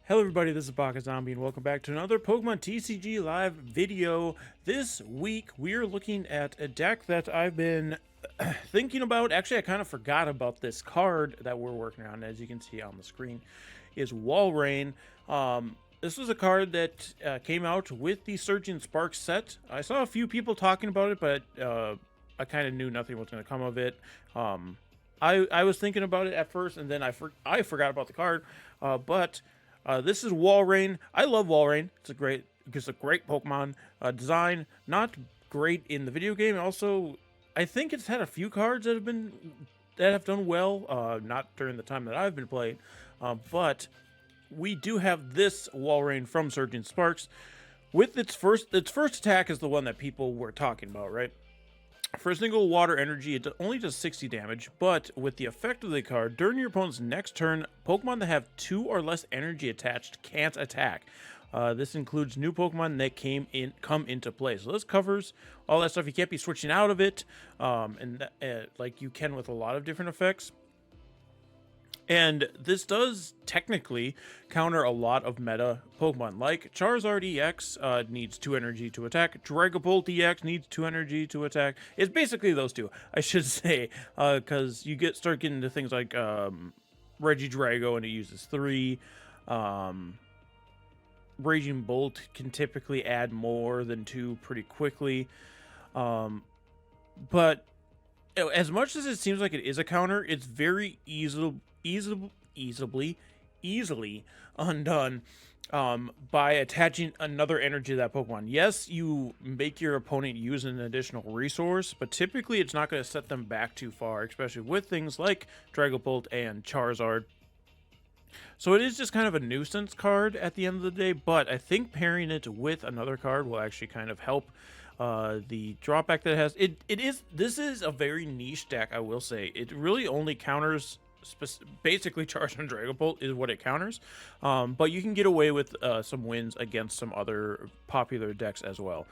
Hello everybody, this is Baka Zombie and welcome back to another Pokemon TCG Live video. This week we are looking at a deck that I've been thinking about. Actually, I kind of forgot about this card that we're working on. As you can see on the screen is Walrein. This was a card that came out with the Surging Sparks set. I saw a few people talking about it, but I kind of knew nothing was going to come of it. I was thinking about it at first, and then I forgot about the card, but this is Walrein. I love Walrein. It's a great Pokemon. Design not great in the video game. Also, I think it's had a few cards that have done well. Not during the time that I've been playing, but we do have this Walrein from Surging Sparks. With its first attack is the one that people were talking about, right? For a single water energy, it only does 60 damage, but with the effect of the card, during your opponent's next turn, Pokemon that have 2 or less energy attached can't attack. This includes new Pokemon that come into play. So this covers all that stuff. You can't be switching out of it, like you can with a lot of different effects. And this does technically counter a lot of meta Pokemon, like Charizard EX needs 2 energy to attack, Dragapult EX needs 2 energy to attack. It's basically those two, I should say, because you start getting into things like Regidrago and it uses 3. Raging Bolt can typically add more than 2 pretty quickly. But as much as it seems like it is a counter, it's very easily undone by attaching another energy to that Pokemon. Yes, you make your opponent use an additional resource, but typically it's not going to set them back too far, especially with things like Dragapult and Charizard. So it is just kind of a nuisance card at the end of the day, but I think pairing it with another card will actually kind of help the drawback that it has. This is a very niche deck, I will say. It really only counters basically Charizard and Dragapult is what it counters, but you can get away with some wins against some other popular decks as well.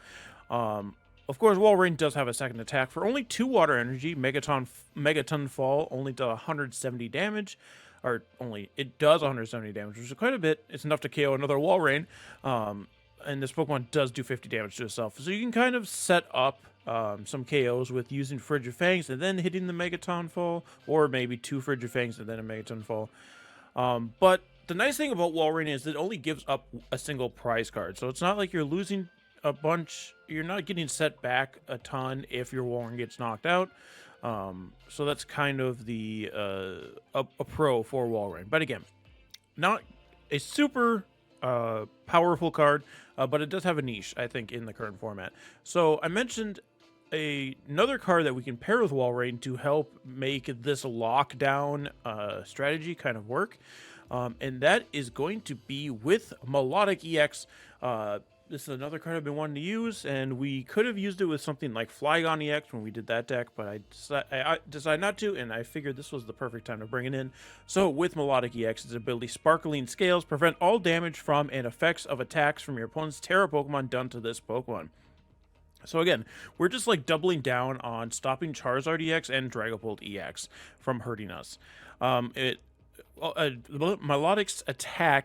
Of course, Walrein does have a second attack for only 2 water energy. Megaton Fall only does 170 damage, it does 170 damage, which is quite a bit. It's enough to KO another Walrein, and this Pokemon does do 50 damage to itself. So you can kind of set up some KOs with using Frigid Fangs and then hitting the Megaton Fall, or maybe 2 Frigid Fangs and then a Megaton Fall. But the nice thing about Walrein is it only gives up a single prize card, so it's not like you're losing a bunch. You're not getting set back a ton if your Walrein gets knocked out. So that's kind of the a pro for Walrein. But again, not a super powerful card, but it does have a niche, I think, in the current format. So I mentioned another card that we can pair with Walrein to help make this lockdown strategy kind of work, and that is going to be with Milotic EX. This is another card I've been wanting to use, and we could have used it with something like Flygon EX when we did that deck, but I decided not to, and I figured this was the perfect time to bring it in. So with Milotic EX, its ability Sparkling Scales prevent all damage from and effects of attacks from your opponent's Tera Pokemon done to this Pokemon. So again, we're just like doubling down on stopping Charizard EX and Dragapult EX from hurting us. Milotic's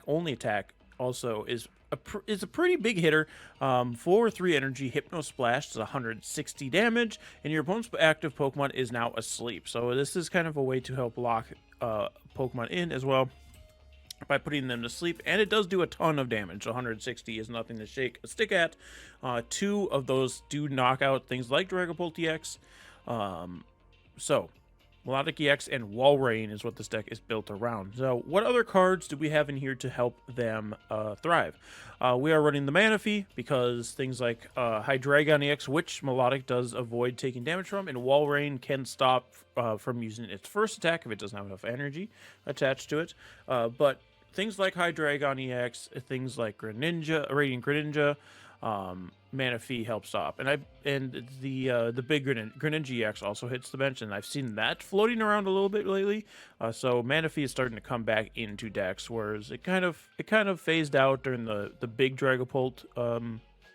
only attack also is a pretty big hitter. 4/3 energy, Hypno Splash does 160 damage, and your opponent's active Pokemon is now asleep. So this is kind of a way to help lock Pokemon in as well by putting them to sleep, and it does do a ton of damage. 160 is nothing to shake a stick at. 2 of those do knock out things like Dragapult EX. So Milotic EX and Walrein is what this deck is built around. So what other cards do we have in here to help them thrive? We are running the Manaphy because things like Hydreigon EX, which Milotic does avoid taking damage from, and Walrein can stop from using its first attack if it doesn't have enough energy attached to it. But things like Hydreigon EX, things like Radiant Greninja, Manaphy helps stop, and the big Greninja EX also hits the bench, and I've seen that floating around a little bit lately. So Manaphy is starting to come back into decks, whereas it kind of phased out during the big Dragapult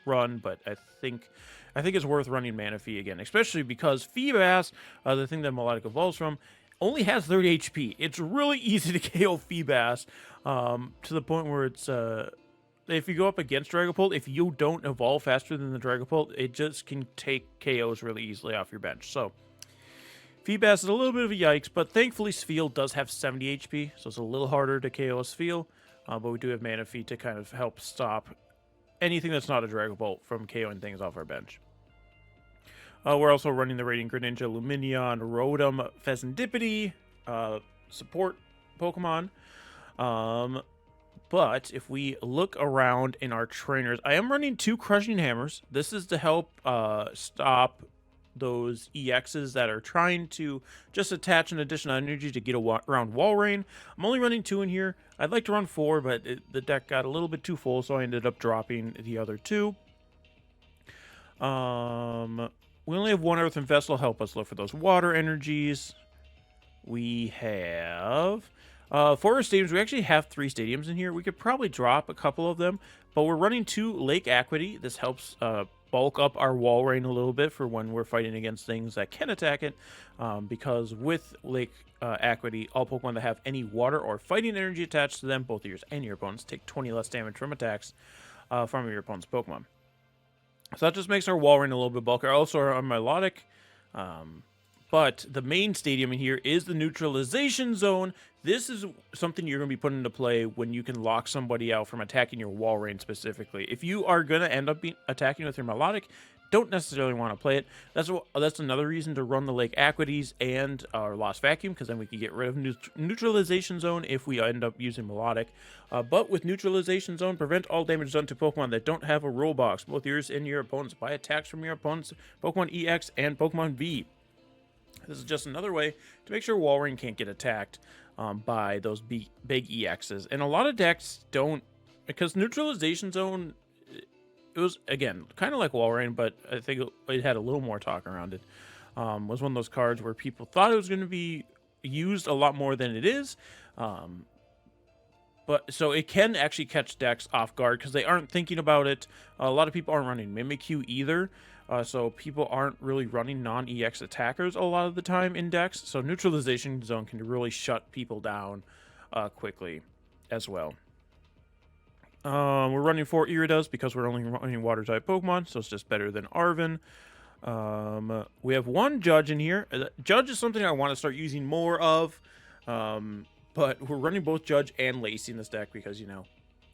run, but I think it's worth running Manaphy again, especially because Feebas, the thing that Milotic evolves from, only has 30 HP. It's really easy to KO Feebas, to the point where it's if you go up against Dragapult, if you don't evolve faster than the Dragapult, it just can take KOs really easily off your bench. So Feebas is a little bit of a yikes, but thankfully Spheal does have 70 HP, so it's a little harder to KO a Spheal, but we do have Manaphy to kind of help stop anything that's not a Dragapult from KOing things off our bench. We're also running the Radiant Greninja, Lumineon, Rotom, Fezandipiti, support Pokemon. But if we look around in our trainers, I am running 2 Crushing Hammers. This is to help stop those EXs that are trying to just attach an additional energy to get around Walrein. I'm only running 2 in here. I'd like to run 4, but the deck got a little bit too full, so I ended up dropping the other 2. We only have 1 Earthen Vessel to help us look for those water energies. We have 4 stadiums. We actually have 3 stadiums in here. We could probably drop a couple of them, but we're running 2 Lake Acuity. This helps bulk up our Walrein a little bit for when we're fighting against things that can attack it, because with Lake Acuity, all Pokemon that have any water or fighting energy attached to them, both yours and your opponents, take 20 less damage from attacks from your opponent's Pokemon. So that just makes our Walrein a little bit bulkier. Also, our Milotic. But the main stadium in here is the Neutralization Zone. This is something you're going to be putting into play when you can lock somebody out from attacking your Walrein specifically. If you are going to end up attacking with your Milotic, don't necessarily want to play it. That's another reason to run the Lake Acuities and our Lost Vacuum, because then we can get rid of Neutralization Zone if we end up using Milotic. But with Neutralization Zone, prevent all damage done to Pokemon that don't have a rule box, both yours and your opponents, by attacks from your opponents, Pokemon EX and Pokemon V. This is just another way to make sure Walrein can't get attacked by those big EXs. And a lot of decks don't, because Neutralization Zone, it was, again, kind of like Walrein, but I think it had a little more talk around it. Was one of those cards where people thought it was going to be used a lot more than it is. But so it can actually catch decks off guard because they aren't thinking about it. A lot of people aren't running Mimikyu either. So people aren't really running non-EX attackers a lot of the time in decks. So Neutralization Zone can really shut people down quickly as well. We're running 4 Iridas because we're only running Water-type Pokemon, so it's just better than Arven. We have 1 Judge in here. Judge is something I want to start using more of, but we're running both Judge and Lacey in this deck because, you know,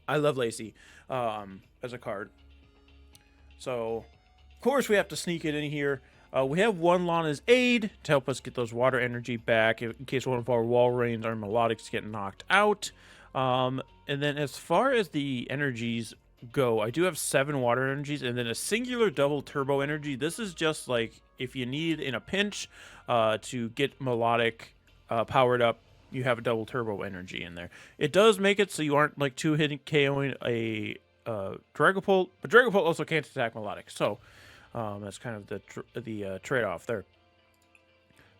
I love Lacey as a card. So, of course, we have to sneak it in here. We have 1 Lana's Aid to help us get those water energy back in case one of our Walreins or Milotics get knocked out. And then as far as the energies go, I do have 7 water energies and then a singular double turbo energy. This is just like if you need in a pinch to get Milotic powered up, you have a double turbo energy in there. It does make it so you aren't like 2-hitting KOing a Dragapult, but Dragapult also can't attack Milotic. So that's kind of the trade-off there.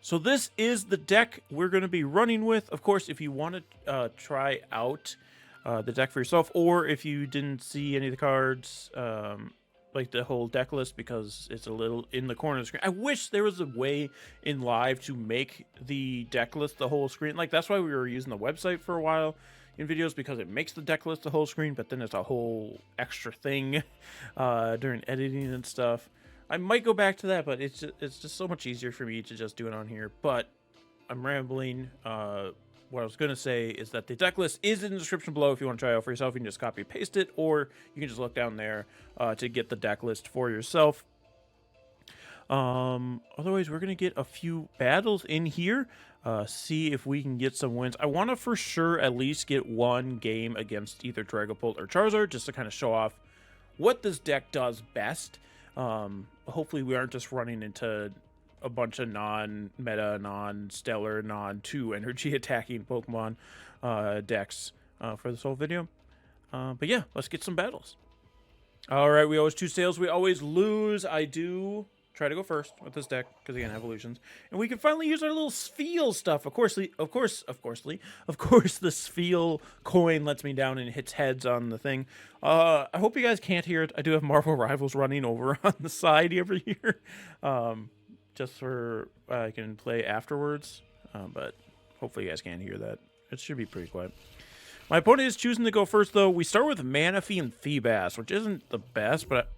So this is the deck we're going to be running with. Of course, if you want to try out the deck for yourself, or if you didn't see any of the cards, like the whole deck list, because it's a little in the corner of the screen. I wish there was a way in live to make the deck list the whole screen. Like, that's why we were using the website for a while in videos, because it makes the deck list the whole screen, but then it's a whole extra thing during editing and stuff. I might go back to that, but it's just so much easier for me to just do it on here. But I'm rambling. What I was going to say is that the deck list is in the description below. If you want to try it out for yourself, you can just copy paste it, or you can just look down there to get the deck list for yourself. Otherwise, we're going to get a few battles in here, see if we can get some wins. I want to for sure at least get 1 game against either Dragapult or Charizard, just to kind of show off what this deck does best. Hopefully we aren't just running into a bunch of non-meta, non-stellar, non-2 energy attacking Pokemon decks for this whole video. But yeah, let's get some battles. All right, we always choose tails. We always lose. I do try to go first with this deck because, again, evolutions. And we can finally use our little Spheal stuff. Of course, the Spheal coin lets me down and hits heads on the thing. I hope you guys can't hear it. I do have Marvel Rivals running over on the side over here. Just for I can play afterwards. but hopefully you guys can't hear that. It should be pretty quiet. My opponent is choosing to go first, though. We start with Manaphy and Feebas, which isn't the best, but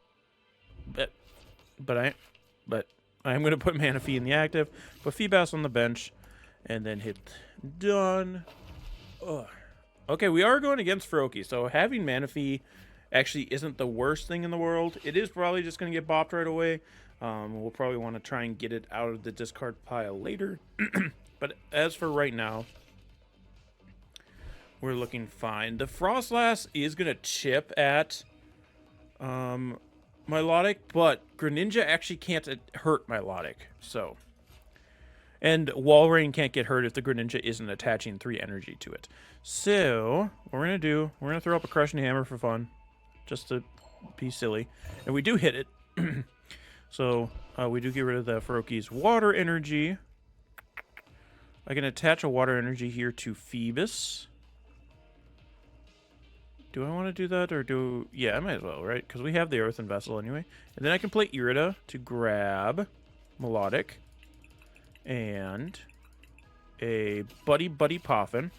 I am going to put Manaphy in the active, put Feebas on the bench, and then hit done. Ugh. Okay, we are going against Froakie, so having Manaphy actually isn't the worst thing in the world. It is probably just going to get bopped right away. We'll probably want to try and get it out of the discard pile later. But as for right now, we're looking fine. The Frostlass is going to chip at Milotic, but Greninja actually can't hurt Milotic. So, and Walrein can't get hurt if the Greninja isn't attaching 3 energy to it. So, what we're going to do, we're going to throw up a Crushing Hammer for fun, just to be silly. And we do hit it. So, we do get rid of the Froakie's water energy. I can attach a water energy here to Feebas. Do I want to do that, or do... Yeah, I might as well, right? Because we have the Earthen Vessel anyway. And then I can play Irida to grab Milotic. And a Buddy-Buddy Poffin.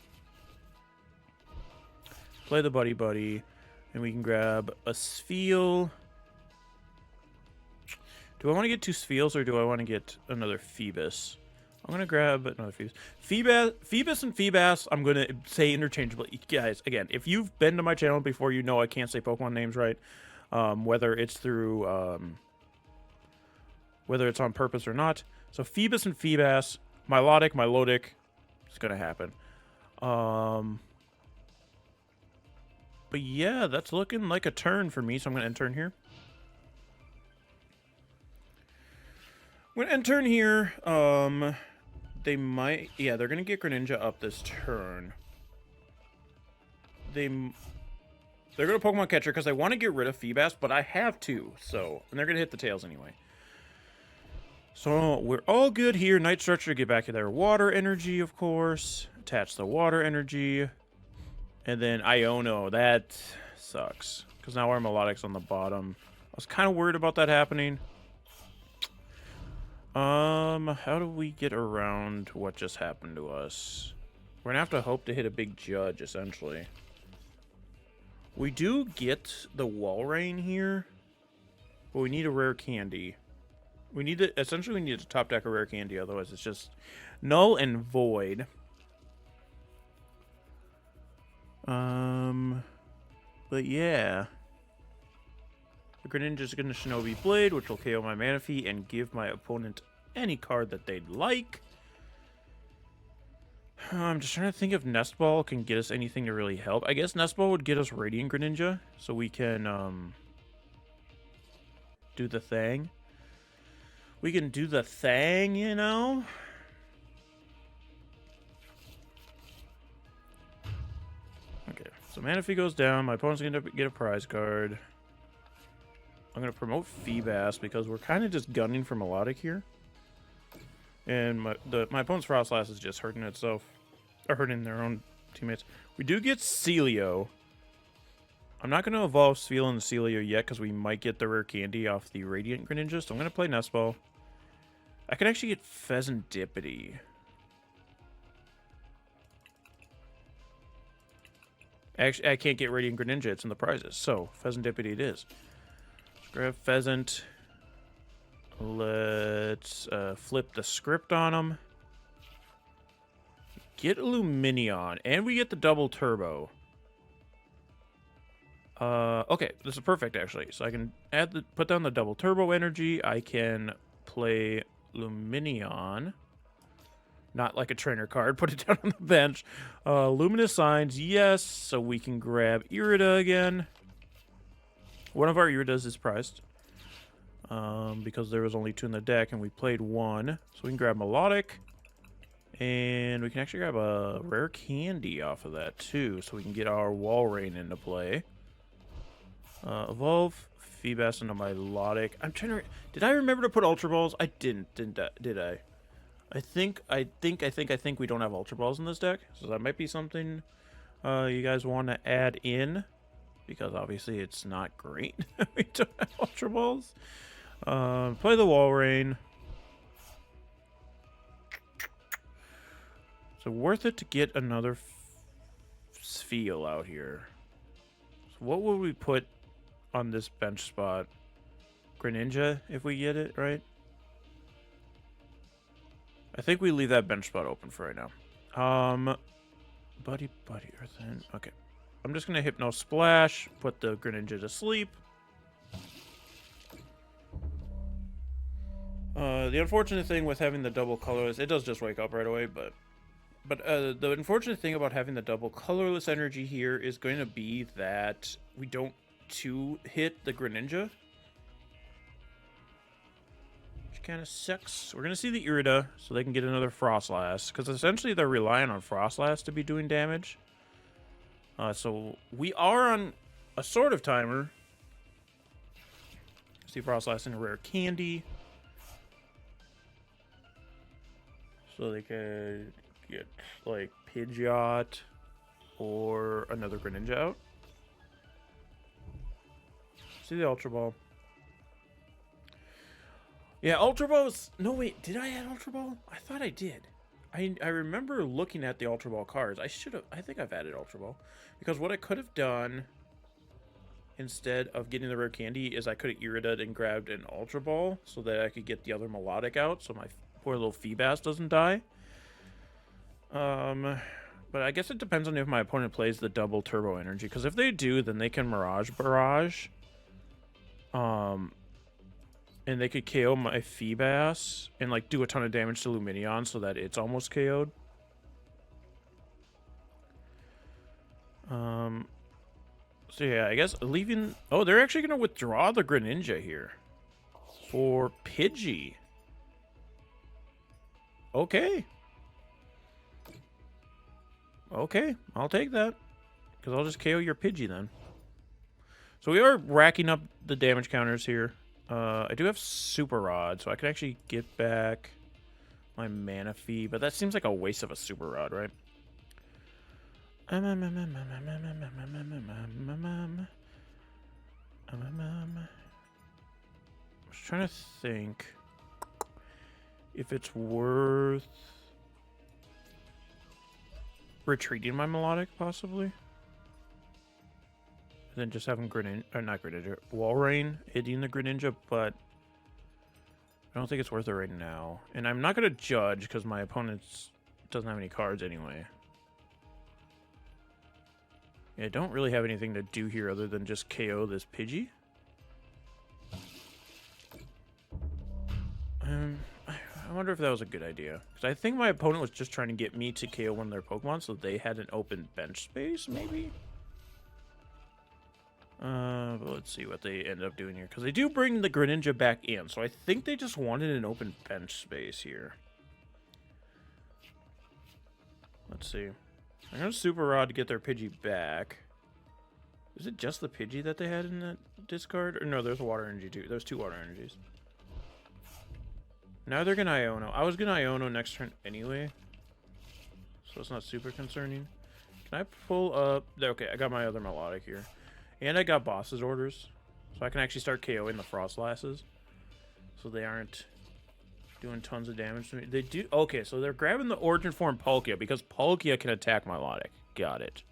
Play the Buddy-Buddy. And we can grab a Spheal. Do I want to get 2 Spheals, or do I want to get another Feebas? I'm going to grab another Feebas. Feebas and Feebas, I'm going to say interchangeably. Guys, again, if you've been to my channel before, you know I can't say Pokemon names right. Whether it's through... whether it's on purpose or not. So Feebas and Feebas, Milotic, it's going to happen. But yeah, that's looking like a turn for me, so I'm going to end turn here. I'm going to end turn here. They might... Yeah, they're going to get Greninja up this turn. They're going to Pokemon Catcher because I want to get rid of Feebas, but I have to. So, and they're going to hit the tails anyway. So, we're all good here. Night Stretcher to get back to their water energy, of course. Attach the water energy. And then Iono. That sucks. Because now our Milotic's on the bottom. I was kind of worried about that happening. How do we get around what just happened to us? We're gonna have to hope to hit a big Judge, essentially. We do get the Walrein here, but we need a Rare Candy. We need to, essentially we need to top deck a Rare Candy, otherwise it's just null and void. But yeah. The Greninja's gonna Shinobi Blade, which will KO my Manaphy and give my opponent any card that they'd like. I'm just trying to think if Nest Ball can get us anything to really help. I guess Nest Ball would get us Radiant Greninja, so we can do the thing. We can do the thing, you know? Okay, so Manaphy goes down. My opponent's going to get a prize card. I'm going to promote Feebas because we're kind of just gunning for Milotic here. And my opponent's Frostlass is just hurting itself. Or hurting their own teammates. We do get Sealeo. I'm not going to evolve Spheal and Sealeo yet because we might get the Rare Candy off the Radiant Greninja. So I'm going to play Nest Ball. I can actually get Fezandipiti. Actually, I can't get Radiant Greninja. It's in the prizes. So, Fezandipiti it is. Let's grab Pheasant. Let's flip the script on him. Get Lumineon. And we get the double turbo. Okay, this is perfect, actually. So I can put down the double turbo energy. I can play Lumineon. Not like a trainer card. Put it down on the bench. Luminous Signs, yes. So we can grab Irida again. One of our Iridas is prized. Because there was only 2 in the deck, and we played 1. So we can grab Milotic. And we can actually grab a Rare Candy off of that, too. So we can get our Walrein into play. Evolve Feebas into Milotic. I'm trying to... Did I remember to put Ultra Balls? I didn't, did I? I think we don't have Ultra Balls in this deck. So that might be something you guys want to add in. Because obviously it's not great. We don't have Ultra Balls. Play the Walrein. So worth it to get another Spheal out here. So what would we put on this bench spot? Greninja, if we get it, right? I think we leave that bench spot open for right now. Buddy-Buddy Earthen. Okay. I'm just going to Hypno Splash, put the Greninja to sleep. The unfortunate thing with having the double colorless, it does just wake up right away, but the unfortunate thing about having the double colorless energy here is going to be that we don't hit the Greninja. Which kind of sucks. We're going to see the Irida, so they can get another Frostlass, because essentially they're relying on Frostlass to be doing damage. So we are on a sort of timer. See Frostlass in a Rare Candy. So they could get, like, Pidgeot or another Greninja out. See the Ultra Ball. Yeah, Ultra Ball's... No, wait, did I add Ultra Ball? I thought I did. I remember looking at the Ultra Ball cards. I think I've added Ultra Ball. Because what I could have done instead of getting the Rare Candy is I could have Irida'd and grabbed an Ultra Ball so that I could get the other Milotic out so my poor little Feebas doesn't die. But I guess it depends on if my opponent plays the double Turbo Energy. Because if they do, then they can Mirage Barrage. And they could KO my Feebas and, like, do a ton of damage to Lumineon so that it's almost KO'd. So yeah, I guess leaving... Oh, they're actually going to withdraw the Greninja here. For Pidgey. Okay. Okay, I'll take that. Because I'll just KO your Pidgey then. So we are racking up the damage counters here. I do have Super Rod, so I can actually get back my Manaphy, but that seems like a waste of a Super Rod, right? I was trying to think if it's worth retreating my Milotic, possibly. And then just having not Greninja, Walrein hitting the Greninja, but I don't think it's worth it right now. And I'm not going to judge because my opponent doesn't have any cards anyway. Yeah, I don't really have anything to do here other than just KO this Pidgey. I wonder if that was a good idea. Because I think my opponent was just trying to get me to KO one of their Pokemon so they had an open bench space, maybe? But let's see what they end up doing here. Because they do bring the Greninja back in. So I think they just wanted an open bench space here. Let's see. I'm going to Super Rod to get their Pidgey back. Is it just the Pidgey that they had in that discard? Or no, there's a Water Energy too. There's two Water Energies. Now they're going to Iono. I was going to Iono next turn anyway. So it's not super concerning. Can I pull up... Okay, I got my other Milotic here. And I got Boss's Orders. So I can actually start KOing the Frostlasses. So they aren't doing tons of damage to me. They do... Okay, so they're grabbing the Origin Form Palkia because Palkia can attack Milotic. Got it.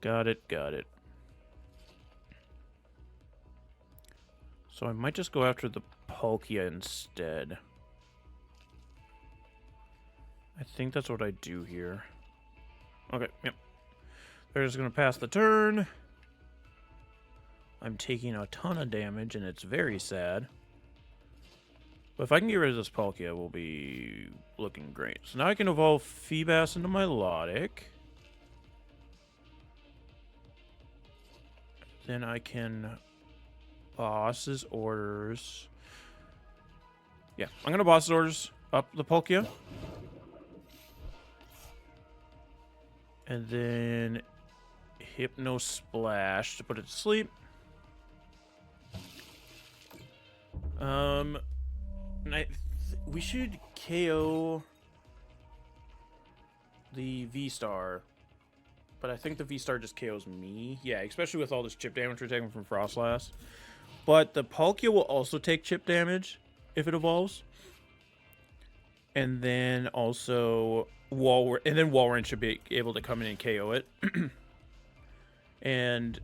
Got it, got it. So I might just go after the Palkia instead. I think that's what I do here. Okay, yep. They're just going to pass the turn. I'm taking a ton of damage, and it's very sad. But if I can get rid of this Palkia, we'll be looking great. So now I can evolve Feebas into Milotic. Then I can... Boss's Orders. Yeah, I'm going to Boss's Orders up the Palkia. And then Hypno Splash to put it to sleep. We should KO the V-Star. But I think the V-Star just KOs me. Yeah, especially with all this chip damage we're taking from Frostlass. But the Palkia will also take chip damage if it evolves. And then also Walrein should be able to come in and KO it. And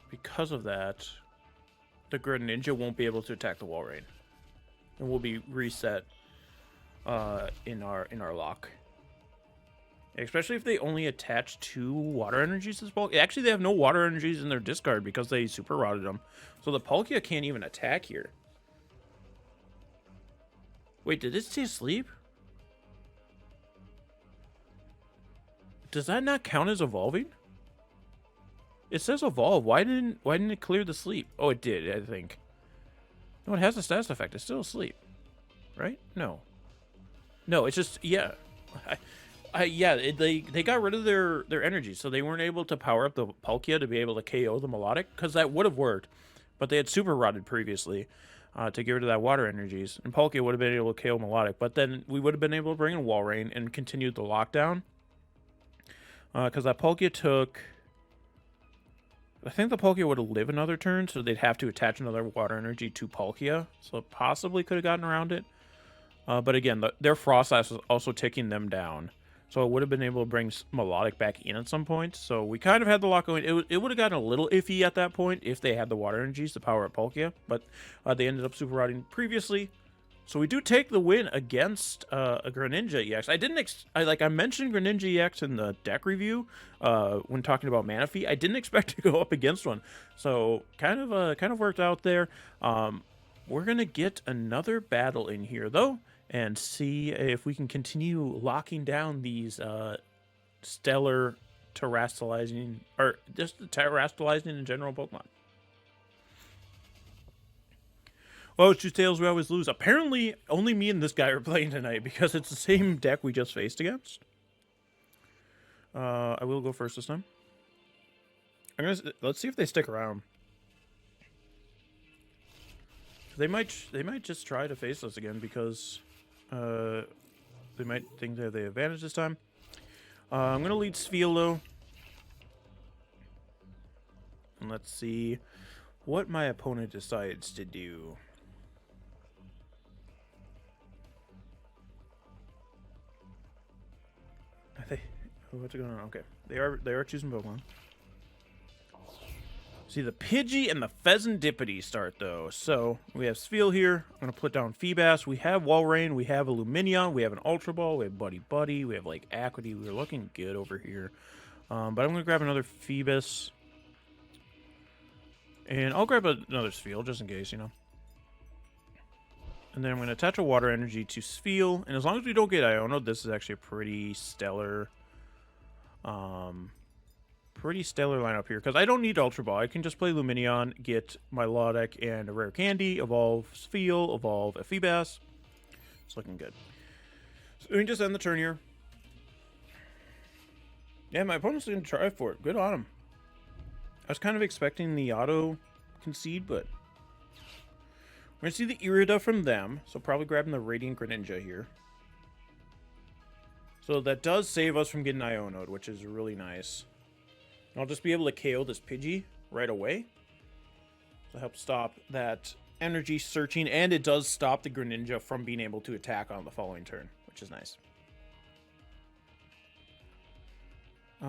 because of that, the Greninja won't be able to attack the Walrein. And will be reset in our lock. Especially if they only attach 2 water energies this bulk. Actually, they have no water energies in their discard because they super rotted them. So the Palkia can't even attack here. Wait, did it stay asleep? Does that not count as evolving? It says evolve. Why didn't it clear the sleep? Oh, it did, I think. No, it has a status effect. It's still asleep. Right? No. No, it's just, yeah. They got rid of their energy, so they weren't able to power up the Palkia to be able to KO the Milotic, because that would have worked. But they had super rotted previously to get rid of that water energies, and Palkia would have been able to KO Milotic. But then we would have been able to bring in Walrein and continue the lockdown. Because that Palkia took... I think the Palkia would have lived another turn, so they'd have to attach another water energy to Palkia. So it possibly could have gotten around it. But again, their Frost Ice was also taking them down. So it would have been able to bring Milotic back in at some point. So we kind of had the lock going. It would have gotten a little iffy at that point if they had the water energies to power up Palkia. But they ended up super rotting previously. So we do take the win against a Greninja EX. I mentioned Greninja EX in the deck review when talking about Manaphy. I didn't expect to go up against one. So kind of worked out there. We're going to get another battle in here, though, and see if we can continue locking down these stellar terastallizing, or just terastallizing in general Pokemon. Well, it's just tails we always lose. Apparently, only me and this guy are playing tonight because it's the same deck we just faced against. I will go first this time. Let's see if they stick around. They might just try to face us again because they might think they have the advantage this time. I'm gonna lead Sealeo, and let's see what my opponent decides to do. What's going on? Okay, they are choosing Pokemon. See, the Pidgey and the Fezandipiti start, though. So, we have Spheal here. I'm going to put down Feebas. We have Walrein. We have a Lumineon. We have an Ultra Ball. We have Buddy-Buddy. We have Lake Acuity. We're looking good over here. But I'm going to grab another Feebas. And I'll grab another Spheal, just in case, you know. And then I'm going to attach a Water Energy to Spheal. And as long as we don't get Iono, this is actually a pretty stellar... pretty stellar lineup here, because I don't need Ultra Ball. I can just play Lumineon, get Milotic and a Rare Candy, evolve Spheal, evolve a Feebas. It's looking good. So we can just end the turn here. Yeah, my opponent's going to try for it. Good on him. I was kind of expecting the auto concede, but we're going to see the Irida from them, so probably grabbing the Radiant Greninja here. So that does save us from getting Iono'd, which is really nice. I'll just be able to KO this Pidgey right away. To help stop that energy searching, and it does stop the Greninja from being able to attack on the following turn, which is nice. The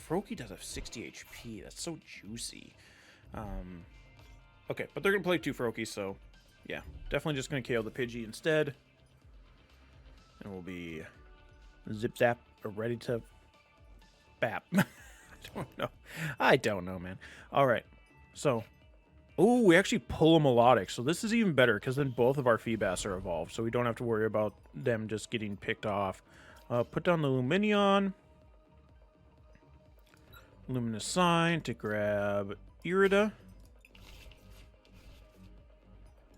Froakie does have 60 HP. That's so juicy. Okay, but they're going to play 2 Froakies, so yeah. Definitely just going to KO the Pidgey instead. And we'll be zip-zap or ready to bap. I don't know, man. All right. So, oh, we actually pull a Milotic. So this is even better because then both of our Feebas are evolved. So we don't have to worry about them just getting picked off. Put down the Lumineon. Luminous Sign to grab Irida.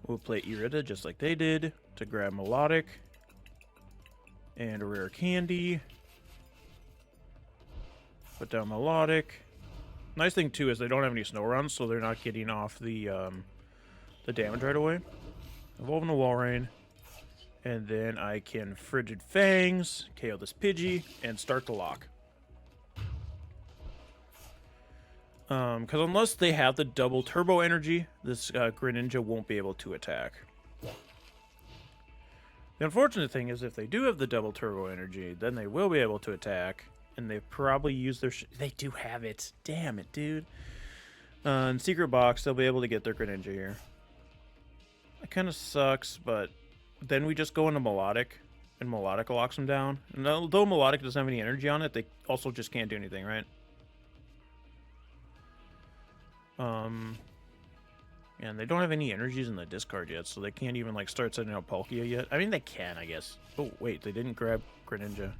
We'll play Irida just like they did to grab Milotic. And a Rare Candy. Put down Milotic. Nice thing, too, is they don't have any snow runs, so they're not getting off the damage right away. Evolving the Walrein. And then I can Frigid Fangs, KO this Pidgey, and start the lock. Because unless they have the double turbo energy, this Greninja won't be able to attack. The unfortunate thing is if they do have the double turbo energy, then they will be able to attack, and they probably use their... They do have it. Damn it, dude. In Secret Box, they'll be able to get their Greninja here. It kind of sucks, but then we just go into Milotic, and Milotic locks them down. And although Milotic doesn't have any energy on it, they also just can't do anything, right? And they don't have any energies in the discard yet, so they can't even, like, start setting out Palkia yet. I mean, they can, I guess. Oh, wait, they didn't grab Greninja.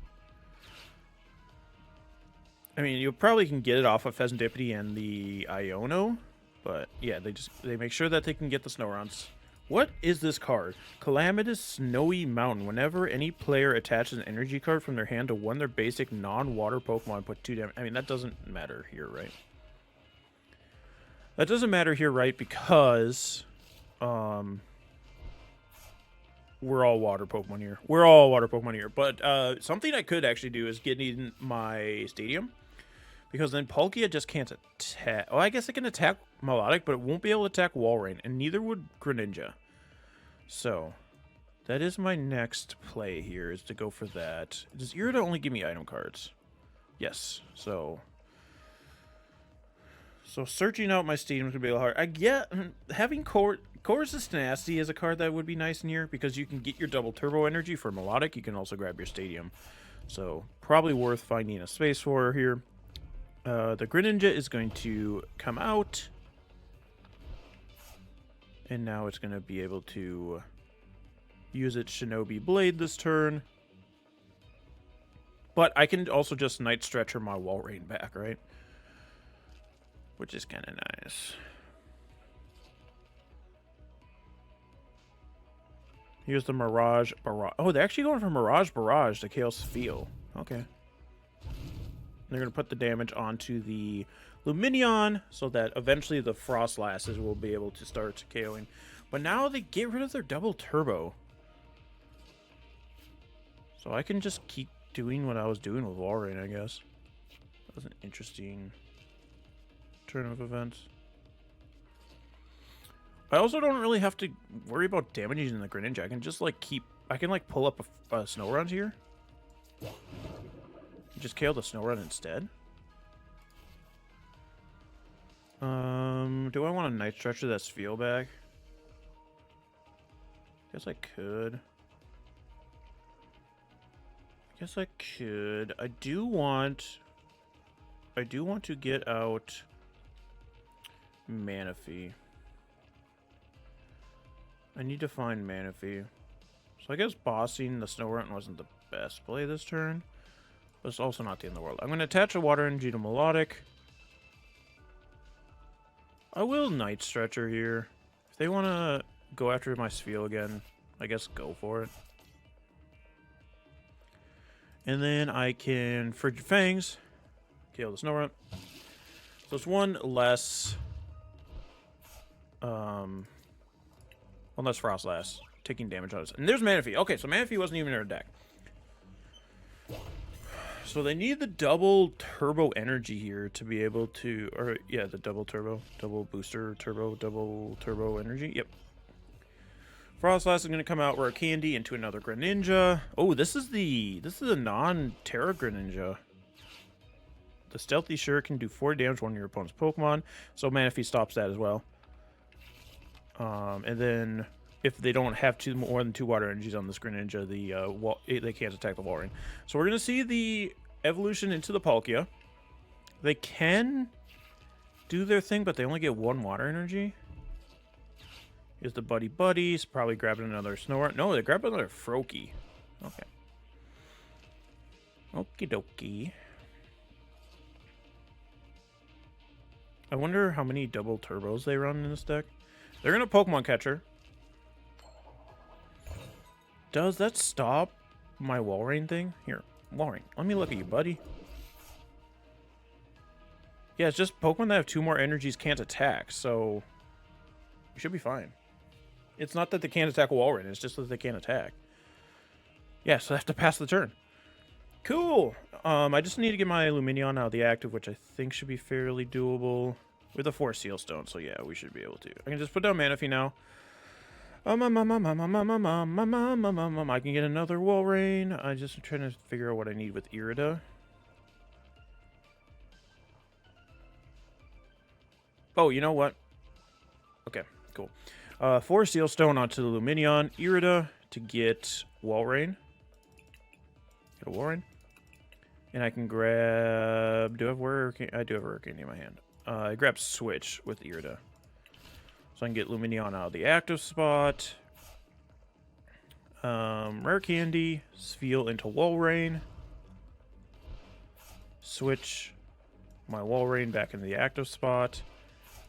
I mean, you probably can get it off of Fezandipiti and the Iono, but, yeah, they make sure that they can get the Snoruns. What is this card? Calamitous Snowy Mountain. Whenever any player attaches an energy card from their hand to one of their basic non-water Pokemon, put 2 damage. I mean, that doesn't matter here, right? That doesn't matter here, right? Because we're all water Pokemon here. We're all water Pokemon here. But something I could actually do is get in my stadium. Because then Palkia just can't attack. Oh, I guess it can attack Milotic, but it won't be able to attack Walrein. And neither would Greninja. So, that is my next play here, is to go for that. Does Irida only give me item cards? Yes. So searching out my stadium is going to be a little hard. I get having Chorus's Tenacity is a card that would be nice in here because you can get your double turbo energy for Milotic. You can also grab your stadium. So probably worth finding a space for here. The Greninja is going to come out. And now it's going to be able to use its Shinobi Blade this turn. But I can also just Night Stretcher my Walrein back, right? Which is kind of nice. Here's the Mirage Barrage. Oh, they're actually going for Mirage Barrage to KO Spheal. Okay. They're going to put the damage onto the Lumineon so that eventually the Frostlasses will be able to start KOing. But now they get rid of their double turbo. So I can just keep doing what I was doing with Walrein, I guess. That was an interesting turn of events. I also don't really have to worry about damaging the Greninja. I can just like pull up a Snorunt here. Just KO the Snorunt instead. Do I want a Night Stretcher that Spheal back? Guess I could. I do want to get out Manaphy. I need to find Manaphy. So I guess bossing the Snorunt wasn't the best play this turn. But it's also not the end of the world. I'm going to attach a Water Energy to Milotic. I will Night Stretcher here. If they want to go after my Spheal again, I guess go for it. And then I can Frigid Fangs. Kill the Snorunt. So it's one less Frostlass taking damage on us. And there's Manaphy. Okay, so Manaphy wasn't even in our deck. So they need the double turbo energy here to be able to, or yeah, the double turbo, double booster turbo, double turbo energy. Yep. Frostlass is going to come out Rare Candy into another Greninja. Oh, this is a non-Tera Greninja. The Stealthy Sure can do 4 damage to one of your opponent's Pokemon, so Manaphy stops that as well. And then if they don't have more than 2 water energies on this Greninja, they can't attack the Walrein. So we're going to see the evolution into the Palkia. They can do their thing, but they only get 1 water energy. Here's the Buddy-Buddy. Probably grabbing another Snorunt. No, they grabbed another Froakie. Okay. Okie dokie. I wonder how many double turbos they run in this deck. They're going to Pokemon Catcher. Does that stop my Walrein thing? Here, Walrein, let me look at you, buddy. Yeah, it's just Pokemon that have 2 more energies can't attack, so you should be fine. It's not that they can't attack Walrein, it's just that they can't attack. Yeah, so I have to pass the turn. Cool. I just need to get my Lumineon out of the active, which I think should be fairly doable with a 4 Seal Stone. So yeah, we should be able to. I can just put down Manaphy now. I can get another Walrein. I just trying to figure out what I need with Irida. Oh, you know what? Okay, cool. 4 Steel Stone onto the Lumineon Irida to get Walrein. Get a Walrein. And I can grab... Do I have Rare Candy? I do have Rare Candy in my hand. I grab Switch with Irida. So I can get Lumineon out of the active spot. Rare Candy. Spheal into Walrein. Switch my Walrein back into the active spot.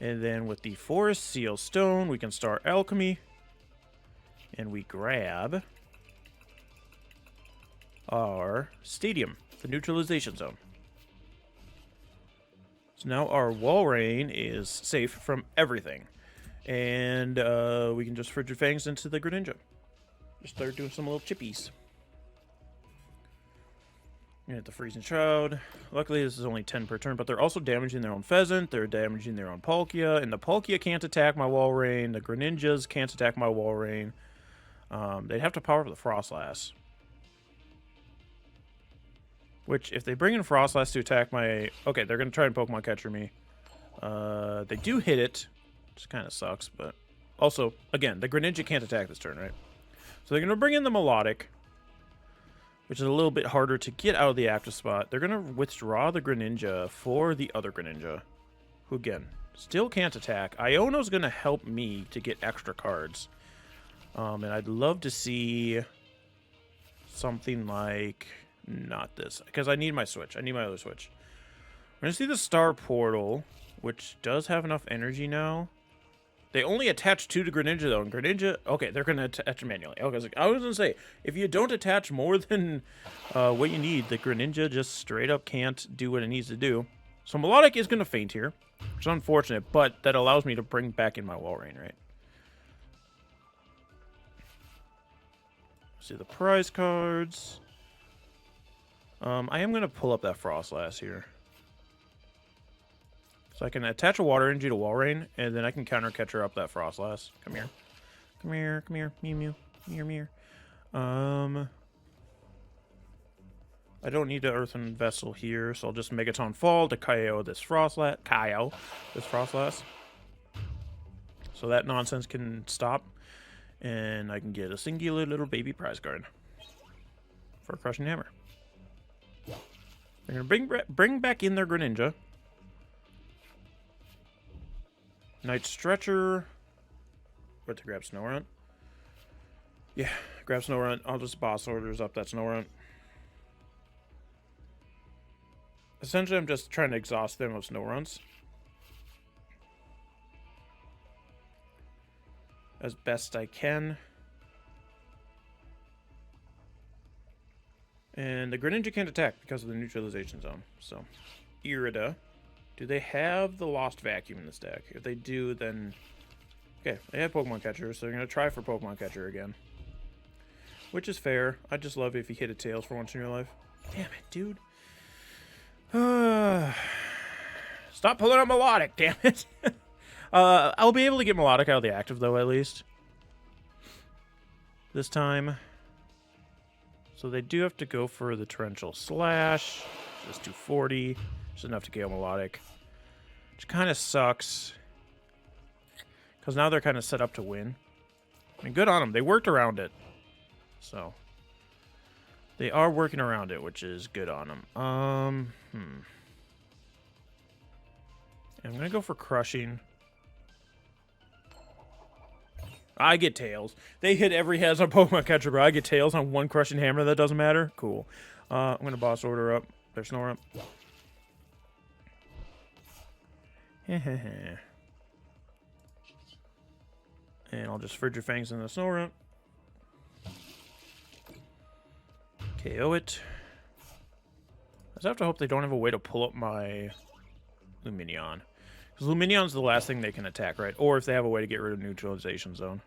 And then with the Forest Seal Stone, we can start Alchemy. And we grab our Stadium, the Neutralization Zone. So now our Walrein is safe from everything. And we can just Frigid Fangs into the Greninja. Just start doing some little chippies. And hit the Freezing Shroud. Luckily, this is only 10 per turn, but they're also damaging their own Pheasant. They're damaging their own Palkia. And the Palkia can't attack my Walrein. The Greninjas can't attack my Walrein. They'd have to power up the Frostlass. Which, if they bring in Frostlass to attack my... Okay, they're going to try and Pokemon Catcher me. They do hit it, which kind of sucks, but... Also, again, the Greninja can't attack this turn, right? So they're going to bring in the Milotic, which is a little bit harder to get out of the active spot. They're going to withdraw the Greninja for the other Greninja, who, again, still can't attack. Iono's going to help me to get extra cards. And I'd love to see something like... Not this, because I need my Switch. I need my other Switch. We're going to see the Star Portal, which does have enough energy now. They only attach 2 to Greninja, though. And Greninja... Okay, they're going to attach manually. Okay, I was going to say, if you don't attach more than what you need, the Greninja just straight up can't do what it needs to do. So Milotic is going to faint here, which is unfortunate, but that allows me to bring back in my Walrein, right? See the prize cards... I am going to pull up that Frostlass here. So I can attach a Water Energy to Walrein, and then I can counter catcher up that Frostlass. Come here. Come here, come here. Mew Mew. Mew Mew. I don't need the Earthen Vessel here, so I'll just Megaton Fall to KO this Frostlass. So that nonsense can stop. And I can get a singular little baby prize card for Crushing Hammer. They're going to bring back in their Greninja. Night Stretcher. Where to grab Snorunt? Yeah, grab Snorunt. I'll just boss orders up that Snorunt. Essentially, I'm just trying to exhaust them of Snowrunts as best I can. And the Greninja can't attack because of the Neutralization Zone. So, Irida. Do they have the Lost Vacuum in this deck? If they do, then... Okay, they have Pokemon Catcher, so they're going to try for Pokemon Catcher again. Which is fair. I just love if you hit a Tails for once in your life. Damn it, dude. Stop pulling out Milotic, damn it. I'll be able to get Milotic out of the active, though, at least. This time... So they do have to go for the Torrential Slash. Just 240. Just enough to KO Milotic. Which kind of sucks. Because now they're kind of set up to win. I mean, good on them. They worked around it. So. They are working around it, which is good on them. I'm going to go for Crushing. I get Tails. They hit every has on Pokemon Catcher, bro. I get Tails on one Crushing Hammer. That doesn't matter. Cool. I'm going to boss order up. There's Snorunt. And I'll just Frigid Fangs in the Snorunt. KO it. I just have to hope they don't have a way to pull up my Lumineon. Because Lumineon's the last thing they can attack, right? Or if they have a way to get rid of Neutralization Zone.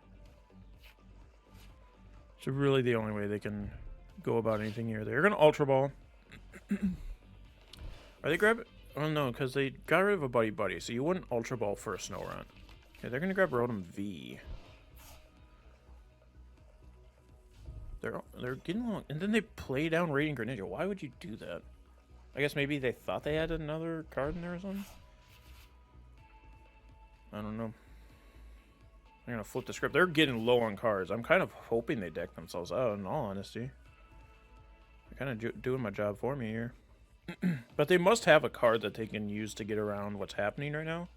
So really the only way they can go about anything here. They're going to Ultra Ball. Are they grabbing... Oh, no, because they got rid of a Buddy-Buddy, so you wouldn't Ultra Ball for a Snorunt. Okay, they're going to grab Rotom V. They're getting long, and then they play down Radiant Greninja. Why would you do that? I guess maybe they thought they had another card in there or something. I don't know. I'm gonna flip the script. They're getting low on cards. I'm kind of hoping they deck themselves out. In all honesty, they're kind of doing my job for me here. But they must have a card that they can use to get around what's happening right now.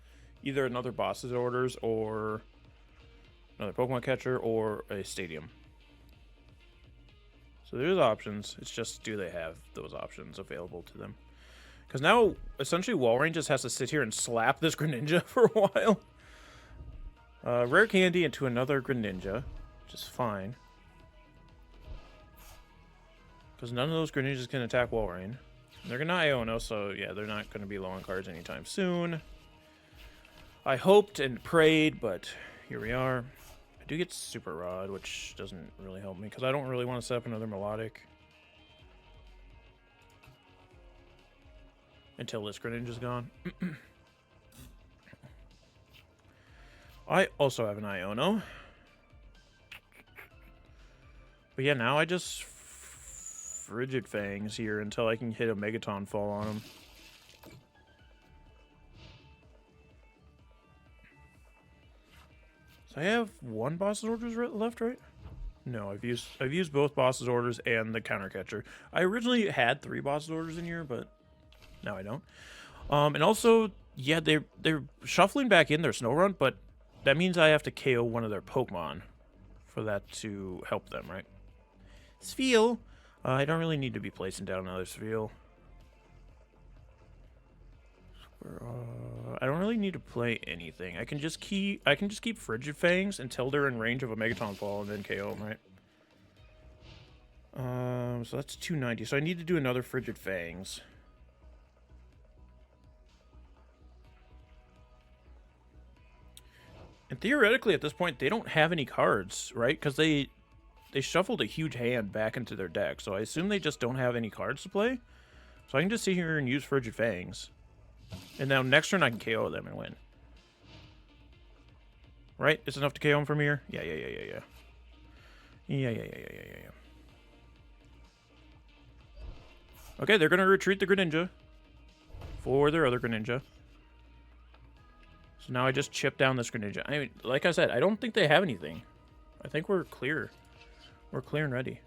Either another boss's orders or another Pokemon catcher or a stadium. So there's options. It's just, do they have those options available to them? Because now, essentially, Walrein just has to sit here and slap this Greninja for a while. Rare Candy into another Greninja, which is fine. Because none of those Greninjas can attack Walrein. They're going to Iono, so yeah, they're not going to be low on cards anytime soon. I hoped and prayed, but here we are. I do get Super Rod, which doesn't really help me, because I don't really want to set up another Milotic. Until this Greninja's gone. I also have an Iono. But yeah, now I just Frigid Fangs here until I can hit a Megaton Fall on him. So I have one boss's orders left, right? No, I've used both boss's orders and the counter catcher. I originally had 3 boss's orders in here, but now I don't. And also, yeah, they're shuffling back in their Snow Run, but that means I have to KO one of their Pokemon for that to help them, right? Spheal. I don't really need to be placing down another Spheal. I don't really need to play anything. I can just keep Frigid Fangs until they're in range of a Megaton Fall and then KO them, right? So that's 290. So I need to do another Frigid Fangs. And theoretically, at this point, they don't have any cards, right? Because they shuffled a huge hand back into their deck. So I assume they just don't have any cards to play. So I can just sit here and use Frigid Fangs. And now next turn I can KO them and win. Right? It's enough to KO them from here? Yeah. Yeah. Okay, they're going to retreat the Greninja for their other Greninja. So now I just chip down this Greninja. I mean, like I said, I don't think they have anything. I think we're clear. We're clear and ready.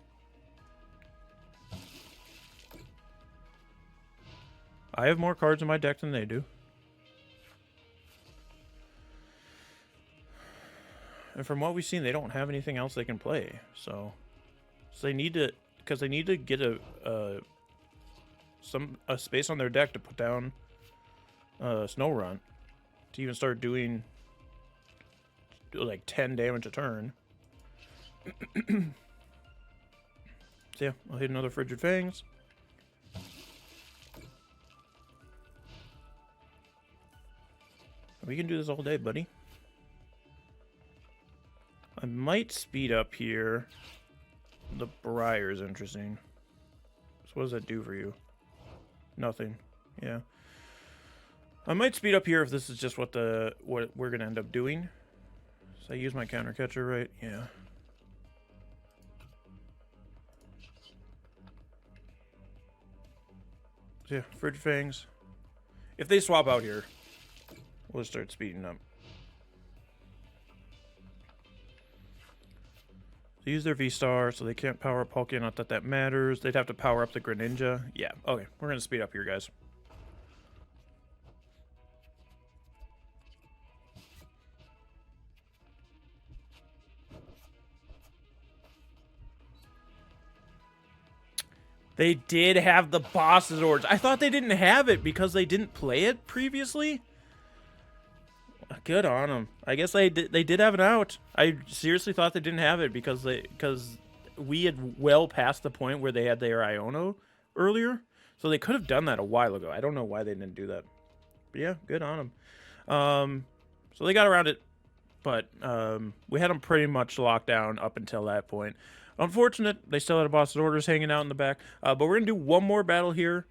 I have more cards in my deck than they do. And from what we've seen, they don't have anything else they can play. So they need to, because they need to get a space on their deck to put down Snow Run to even start doing like 10 damage a turn. So yeah, I'll hit another Frigid Fangs. We can do this all day, buddy. I might speed up here. The Briar is interesting. So what does that do for you? Nothing. Yeah. I might speed up here if this is just what we're gonna end up doing. So I use my counter catcher, right? Yeah. So yeah, Frigid Fangs. If they swap out here, we'll start speeding up. They use their V-Star, so they can't power up Palkia, not that that matters. They'd have to power up the Greninja. Yeah, okay, we're going to speed up here, guys. They did have the boss's orders. I thought they didn't have it because they didn't play it previously. Good on them. I guess they did have it out. I seriously thought they didn't have it because we had well past the point where they had their Iono earlier. So they could have done that a while ago. I don't know why they didn't do that. But yeah, good on them. So they got around it, but we had them pretty much locked down up until that point. Unfortunate, they still had a boss's orders hanging out in the back. But we're going to do one more battle here.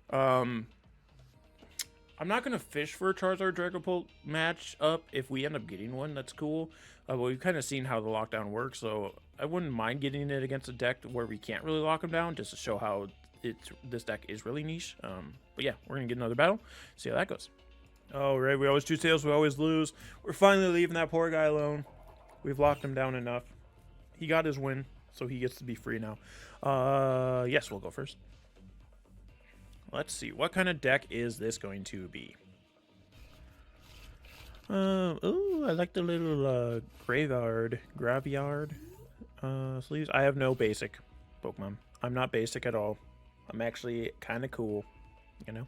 I'm not going to fish for a Charizard Dragapult match up. If we end up getting one, that's cool. But we've kind of seen how the lockdown works, so I wouldn't mind getting it against a deck where we can't really lock them down, just to show how this deck is really niche. But yeah, we're gonna get another battle, see how that goes. All right, we always choose tails, we always lose. We're finally leaving that poor guy alone. We've locked him down enough. He got his win, so he gets to be free now. Yes, we'll go first. Let's see, what kind of deck is this going to be? Oh, I like the little graveyard sleeves. I have no basic Pokemon. I'm not basic at all. I'm actually kind of cool, you know.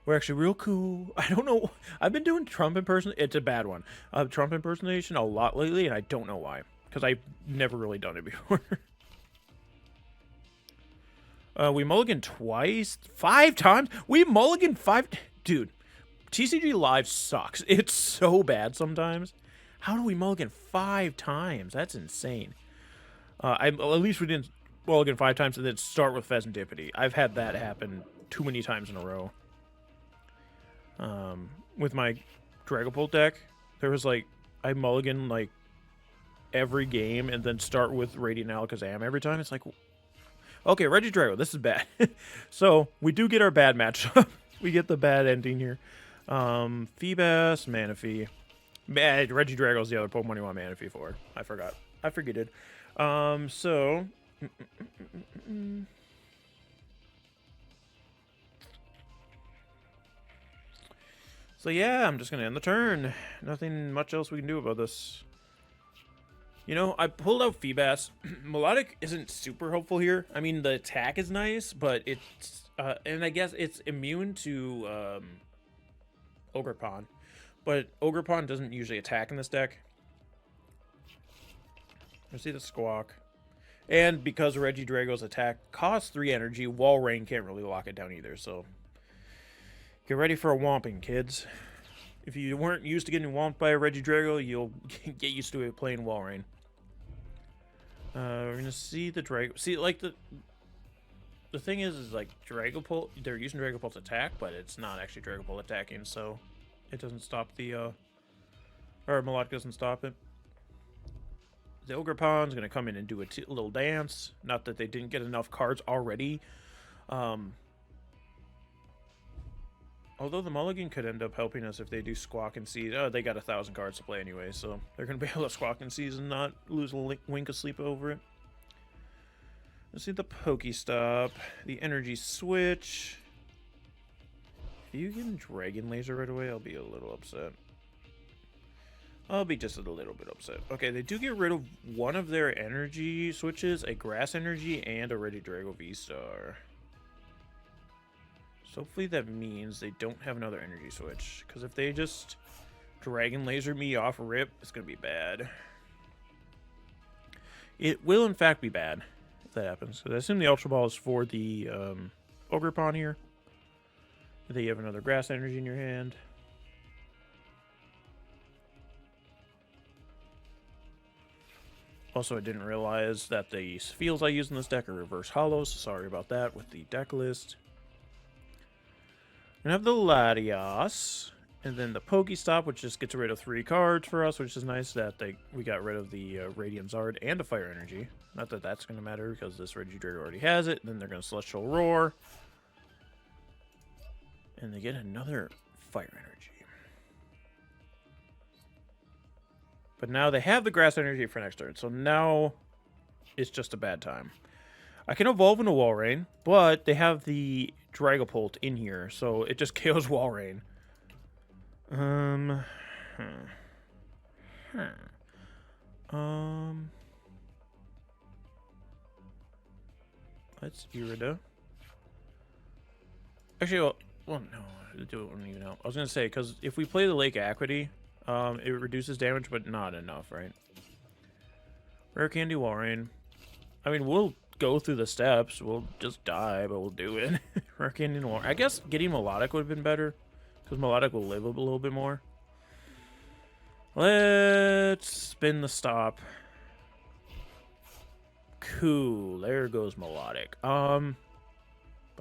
We're actually real cool. I don't know. I've been doing Trump impersonation. It's a bad one. Trump impersonation a lot lately, and I don't know why. Because I've never really done it before. We mulligan twice? 5 times? We mulligan 5... Dude, TCG Live sucks. It's so bad sometimes. How do we mulligan 5 times? That's insane. At least we didn't mulligan 5 times and then start with Fezandipiti. I've had that happen too many times in a row. With my Dragapult deck, there was like... I mulligan like every game and then start with Radiant Alakazam every time. It's like... Okay, Regidrago, this is bad. So, we do get our bad matchup. We get the bad ending here. Feebas, Manaphy. Regidrago is the other Pokemon you want Manaphy for. I forgot. I forgetted. So... So yeah, I'm just going to end the turn. Nothing much else we can do about this. You know, I pulled out Feebas. Milotic isn't super helpful here. I mean, the attack is nice, but it's... and I guess it's immune to Ogerpon. But Ogerpon doesn't usually attack in this deck. I see the Squawk. And because Regidrago's attack costs 3 energy, Walrein can't really lock it down either, so... Get ready for a Whomping, kids. If you weren't used to getting whomped by a Regidrago, you'll get used to it playing Walrein. We're gonna see the Drago. See, like the thing is like Dragapult. They're using Dragapult's attack, but it's not actually Dragapult attacking, so it doesn't stop the or Milotic doesn't stop it. The Ogerpon's gonna come in and do a little dance. Not that they didn't get enough cards already. Although the mulligan could end up helping us if they do Squawk and Seize. Oh, they got 1,000 cards to play anyway, so they're going to be able to Squawk and Seize and not lose a wink of sleep over it. Let's see the Pokestop, the Energy Switch. If you can Dragon Laser right away, I'll be a little upset. I'll be just a little bit upset. Okay, they do get rid of one of their energy switches, a Grass Energy and a Regidrago V-Star. So hopefully that means they don't have another energy switch. Because if they just Dragon Laser me off rip, it's going to be bad. It will in fact be bad if that happens. So I assume the Ultra Ball is for the Ogerpon here. Then you have another Grass Energy in your hand. Also, I didn't realize that the Spheals I use in this deck are reverse hollows. Sorry about that with the deck list. We have the Latios, and then the Pokestop, which just gets rid of 3 cards for us, which is nice that we got rid of the Radiant Zard and a Fire Energy. Not that that's going to matter, because this Regidrago already has it. Then they're going to Celestial Roar. And they get another Fire Energy. But now they have the Grass Energy for next turn, so now it's just a bad time. I can evolve into Walrein, but they have the Dragapult in here, so it just KOs Walrein. That's Irida. Actually, well no, it wouldn't even help. I was gonna say, because if we play the Lake Acuity, it reduces damage, but not enough, right? Rare Candy Walrein. I mean, we'll go through the steps. We'll just die, but we'll do it. Rare Candy LOR. I guess getting Milotic would have been better, because Milotic will live a little bit more. Let's spin the stop. Cool. There goes Milotic. But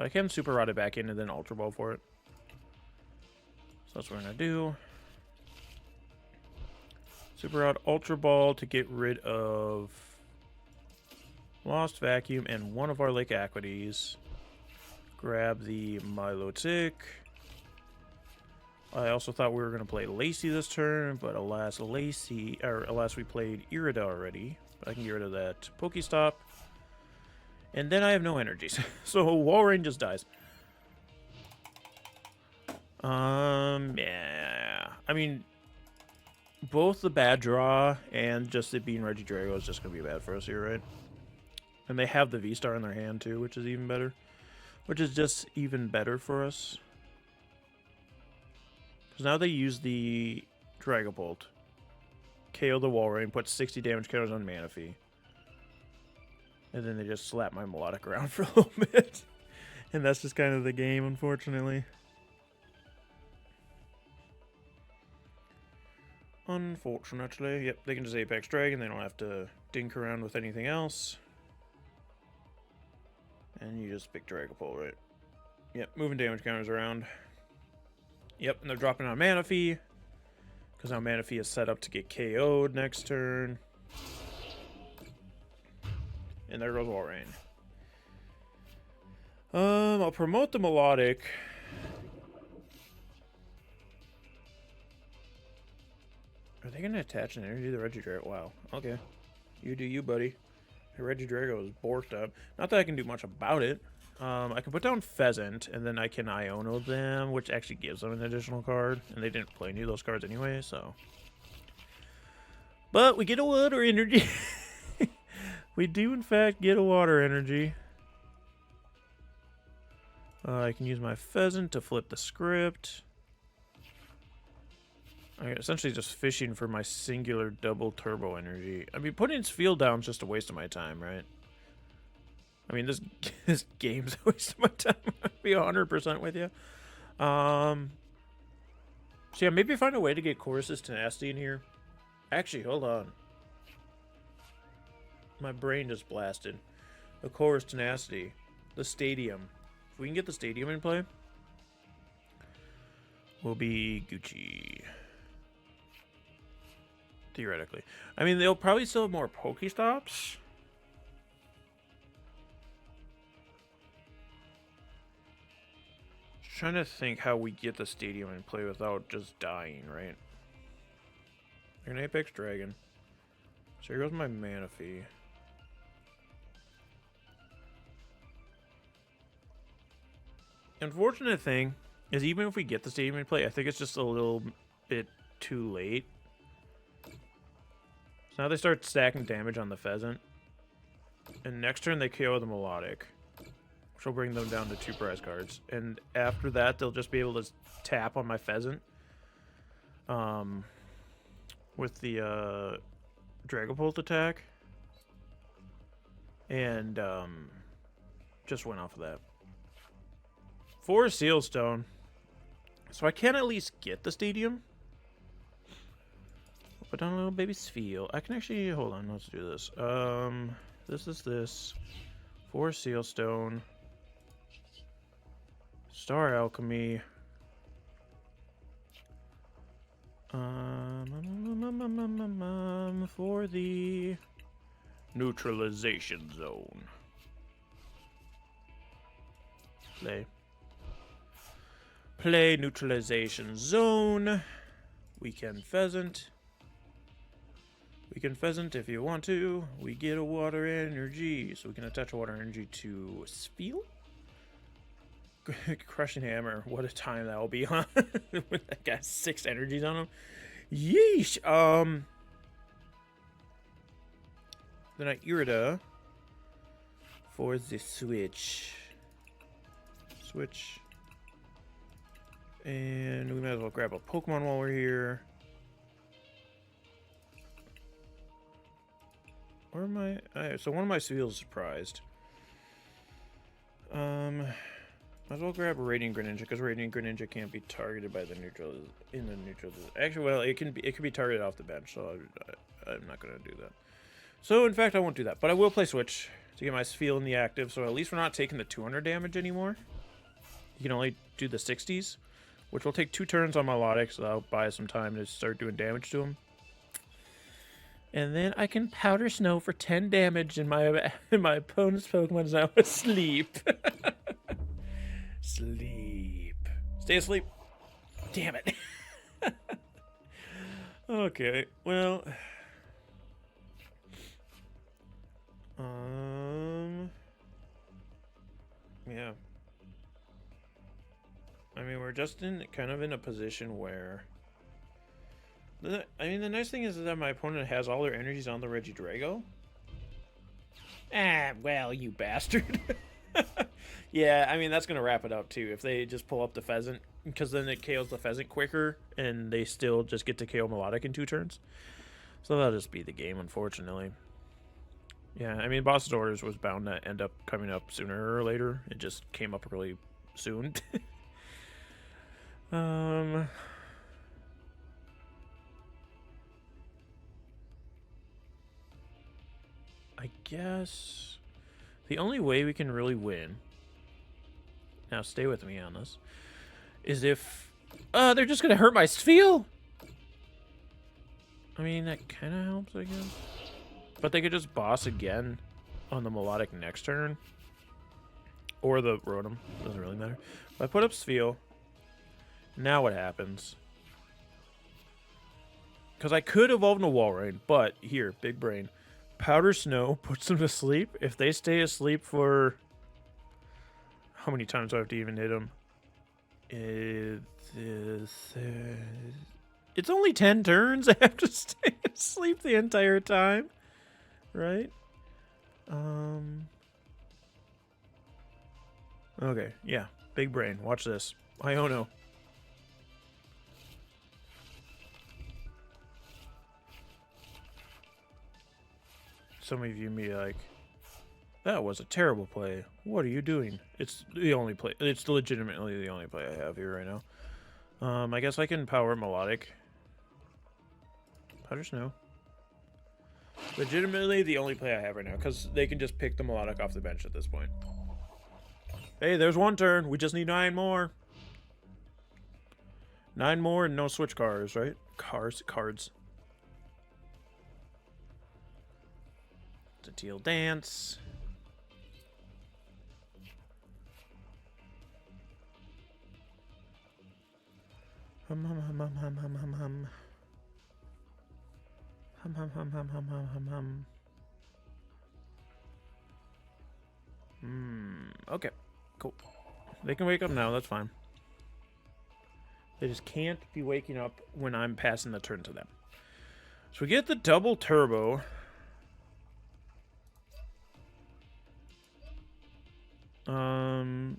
I can Super Rod it back in and then Ultra Ball for it. So that's what we're gonna do. Super Rod Ultra Ball to get rid of Lost Vacuum and one of our Lake Acuities. Grab the Milotic. I also thought we were going to play Lacey this turn, but alas, we played Irida already. I can get rid of that Pokestop. And then I have no energies. So Walrein just dies. Yeah. I mean, both the bad draw and just it being Regidrago is just going to be bad for us here, right? And they have the V-Star in their hand too, which is even better. Which is just even better for us. Because now they use the Dragapult. KO the Walrein, put 60 damage counters on Manaphy. And then they just slap my Milotic around for a little bit. And that's just kind of the game, unfortunately. Unfortunately. Yep, they can just Apex Dragon. They don't have to dink around with anything else. And you just pick Dragapult, right? Yep, moving damage counters around. Yep, and they're dropping on Manaphy. Because now Manaphy is set up to get KO'd next turn. And there goes Walrein. I'll promote the Milotic. Are they going to attach an energy to the Regidrago? Wow, okay. You do you, buddy. The Regidrago is borked up. Not that I can do much about it. I can put down Pheasant, and then I can Iono them, which actually gives them an additional card. And they didn't play any of those cards anyway, so. But we get a water energy. We do, in fact, get a water energy. I can use my Pheasant to flip the script. I'm essentially just fishing for my singular double turbo energy. I mean, putting Spheal down is just a waste of my time, right? I mean, this game's a waste of my time. I'll be 100% with you. So yeah, maybe find a way to get Chorus's Tenacity in here. Actually, hold on. My brain just blasted. The Chorus Tenacity. The Stadium. If we can get the Stadium in play, we'll be Gucci. Theoretically. I mean, they'll probably still have more Pokestops. Just trying to think how we get the Stadium in play without just dying, right? They're an Apex Dragon. So here goes my Manaphy. Unfortunate thing is even if we get the Stadium in play, I think it's just a little bit too late. So now they start stacking damage on the Pheasant. And next turn they KO the Milotic, which will bring them down to 2 prize cards. And after that, they'll just be able to tap on my Pheasant. With the Dragapult attack. And just went off of that. 4 Seal Stone. So I can at least get the Stadium. Put down a little baby Spheal. I can actually, hold on, let's do this. This is this. 4 Seal Stone. Star Alchemy. For the Neutralization Zone. Play Neutralization Zone. We can Pheasant. We can Pheasant if you want to. We get a water energy, so we can attach a water energy to Spheal. Crushing Hammer. What a time that will be, huh? That got 6 energies on him. Yeesh. Then I Irida for the Switch. And we might as well grab a Pokemon while we're here. Where am I? Alright, so one of my Spheals is surprised. Might as well grab a Radiant Greninja, because Radiant Greninja can't be targeted by the neutral. Actually, well, it can be targeted off the bench, so I'm not gonna do that. So in fact, I won't do that, but I will play Switch to get my Spheal in the active. So at least we're not taking the 200 damage anymore. You can only do the 60s, which will take 2 turns on Milotic, so that'll buy us some time to start doing damage to him. And then I can Powder Snow for 10 damage in my opponent's Pokemon is now asleep. Sleep. Stay asleep. Damn it. Okay, well. Yeah. I mean, we're just kind of in a position where... the nice thing is that my opponent has all their energies on the Regidrago. Ah, well, you bastard. Yeah, I mean, that's going to wrap it up, too. If they just pull up the Pheasant, because then it KOs the Pheasant quicker, and they still just get to KO Milotic in 2 turns. So that'll just be the game, unfortunately. Yeah, I mean, Boss's Orders was bound to end up coming up sooner or later. It just came up really soon. I guess the only way we can really win, now stay with me on this, is if they're just gonna hurt my Spheal. I mean, that kind of helps, I guess. But they could just boss again on the Milotic next turn. Or the Rotom. Doesn't really matter. If I put up Spheal, now what happens? Because I could evolve into Walrein, but here, big brain. Powder Snow puts them to sleep. If they stay asleep for... how many times do I have to even hit them? It's only 10 turns. I have to stay asleep the entire time. Right? Okay, yeah. Big brain. Watch this. Iono. Some of you may be like, that was a terrible play. What are you doing? It's the only play. It's legitimately the only play I have here right now. I guess I can power Milotic. Powder Snow. Legitimately the only play I have right now, because they can just pick the Milotic off the bench at this point. Hey, there's 1 turn. We just need 9 more. 9 more and no switch cards, right? Cards. It's a teal dance. Hum hum hum hum hum hum hum hum. Hum hum hum hum hum hum hum hum. Okay, cool. They can wake up now, that's fine. They just can't be waking up when I'm passing the turn to them. So we get the double turbo. And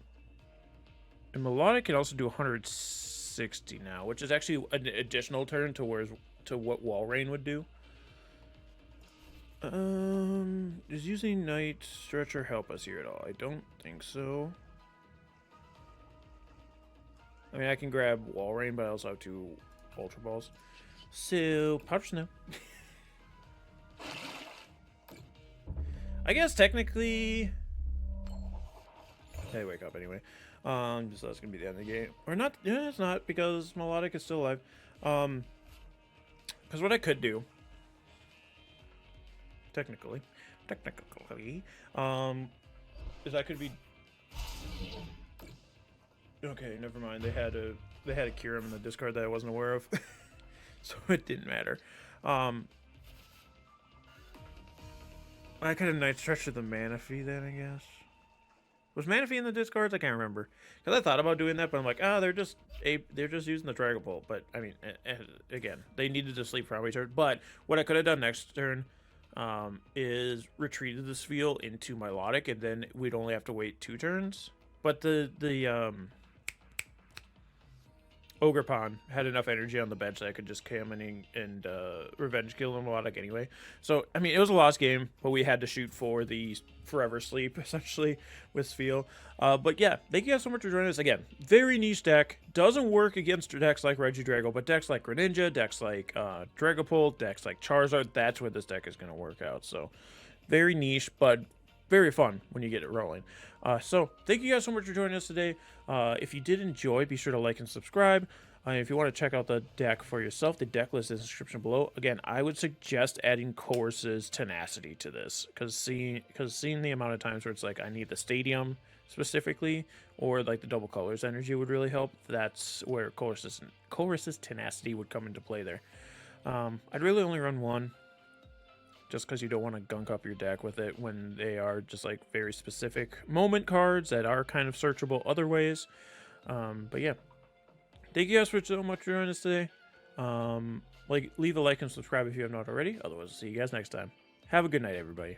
Milotic can also do 160 now, which is actually an additional turn to what Walrein would do. Does using Night Stretcher help us here at all? I don't think so. I mean, I can grab Walrein, but I also have 2 Ultra Balls. So, Powder Snow. I guess technically... They wake up anyway. So that's gonna be the end of the game. Or not, yeah, it's not, because Milotic is still alive. Because what I could do... Technically, is I could be... Okay, never mind. They had a Kyurem in the discard that I wasn't aware of, so it didn't matter. I could have Night Stretcher the Manaphy then, I guess. Was Manaphy in the discards? I can't remember. Because I thought about doing that, but I'm like, they're just using the Dragon Bolt. But I mean, again, they needed to sleep for how many turns. But what I could have done next turn is retreated the Spheal into Milotic, and then we'd only have to wait 2 turns. But the Ogerpon had enough energy on the bench that I could just come in and revenge kill him Milotic anyway. So, I mean, it was a lost game, but we had to shoot for the forever sleep, essentially, with Spheal. But yeah, thank you guys so much for joining us. Again, very niche deck. Doesn't work against decks like Regidrago, but decks like Greninja, decks like Dragapult, decks like Charizard, that's where this deck is going to work out. So, very niche, but very fun when you get it rolling. So, thank you guys so much for joining us today. If you did enjoy, be sure to like and subscribe. If you want to check out the deck for yourself, the deck list is in the description below. Again, I would suggest adding Chorus's Tenacity to this, because seeing the amount of times where it's like I need the Stadium specifically, or like the double colors energy would really help. That's where Chorus's Tenacity would come into play there. I'd really only run one, just because you don't want to gunk up your deck with it when they are just like very specific moment cards that are kind of searchable other ways. But yeah. Thank you guys for so much for joining us today. Leave a like and subscribe if you have not already. Otherwise, I'll see you guys next time. Have a good night, everybody.